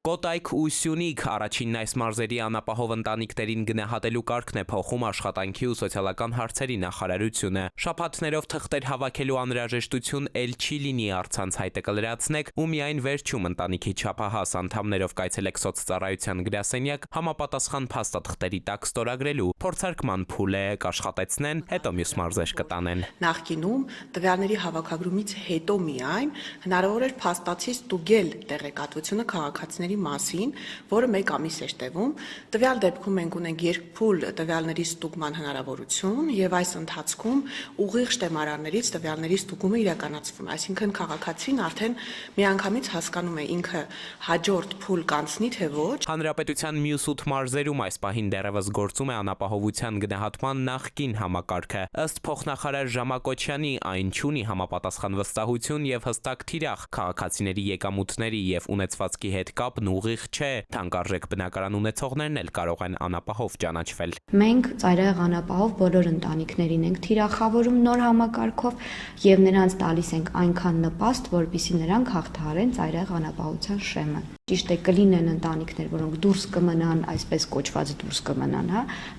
Կոտայք ու Սյունիք առաջինն այս մարզերի անապահով ընտանիքներին գնահատելու կարգն է փոխում աշխատանքի ու սոցիալական հարցերի նախարարությունը։ Շաբաթներով թղթեր հավաքելու անհրաժեշտություն էլ չի լինի առցանց հայտը կլրացնեք ու միայն վերջում ընտանիքի չափահաս անդամներով կայցելեք սոցծառայության գրասենյակ համապատասխան փաստաթղթերի տակ ստորագրելու, փորձարկման փուլ է, կաշխատեցնեն, հետո մյուս մարզեր կտանեն։ Նախկինում տվյալների հավաքագրումից հետո միայն հնարավոր էր փաստացի ստուգել տեղեկատվությունը քաղաքացիների մասին, որը 1 ամիս էր տևում։ Տվյալ դեպքում մենք ունենք երկփուլ տվյալների ստուգման հնարավորություն եւ այս ընթացքում ուղիղ շտեմարաններից տվյալների ստուգումը իրականացվում է, այսինքն քաղաքացին արդեն միանգամից հասկանում է ինքը հաջորդ փուլ կանցնի թե ոչ։ Հանրապետության մյուս 8 մարզերում այս պահին դեռևս գործում է անապահովության գնահատման նախկին համակարգը։ Ըստ փոխնախարար Ժամակոչյանի այն չունի համապատասխան վստահություն եւ հստակ թիրախ, քաղաքացիների եկամուտների եւ ունեցվածքի հետ կապն ուղիղ չէ, թանկարժեք բնակարան ունեցողներն էլ կարող են անապահով ճանաչվել։ Մենք ծայրահեղ անապահով բոլոր ընտանիքներին ենք թիրախավորում նոր համակարգով եւ նրանց տալիս ենք այնքան նպաստ, որպեսզի նրանք հաղթահարեն ծայրահեղ անապահովության շեմը։ Ճիշտ է, կլինեն ընտանիքներ, որոնք դուրս կմնան, այսպես կոչված դուրս կմնան,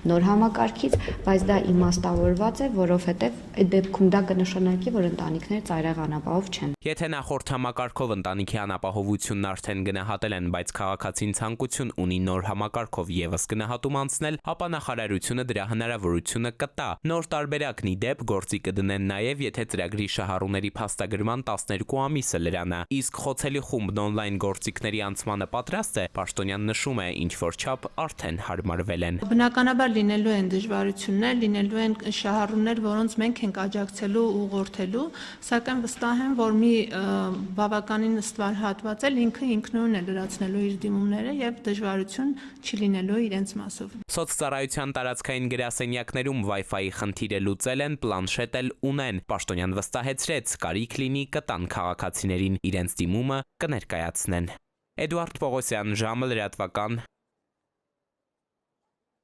նոր համակարգից, բայց դա իմաստավորված է, որովհետեւ այդ դեպքում դա կնշանակի, որ ընտանիքները ծայրահեղ անապահով չեն։ Եթե նախորդ համակարգով ընտանիքի անապահովությունն արդեն գնահատել են, բայց քաղաքացին ցանկություն ունի նոր համակարգով եւս գնահատում անցնել, ապա նախարարությունը դրա հնարավորությունը կտա։ Նոր տարբերակն ի դեպ գործի կդնեն նաեւ, եթե ծրագրի շահառուների փաստագրման 12 ամիսը լրանա։ Իսկ խոցելի խումբն օնլայն գործիքների անցմանը պատրաստ է, Պաշտոնյան նշում է, ինչ որ չափ արդեն հարմարվել են։ Բնականաբար լինելու են դժվարություններ, լինելու են շահառուներ, որոնց մենք ենք աջակցելու ու ուղղորդելու, սակայն վստահ եմ, որ մի բավականին ստվար հատված էլ ինքը ինքնուրույն է լրացնելու իր դիմումները եւ դժվարություն չի լինելու իրենց մասով։ Սոցծառայության տարածքային գրասենյակներում Wi-Fi-ի խնդիրը լուծել են, պլանշետ էլ ունեն։ Պաշտոնյան վստահեցրեց, կարիք լինի կտան քաղաքացիներին, իրենց դիմումը կներկայացնեն։ Էդուարդ Պողոսյան, ժամը լրատվական,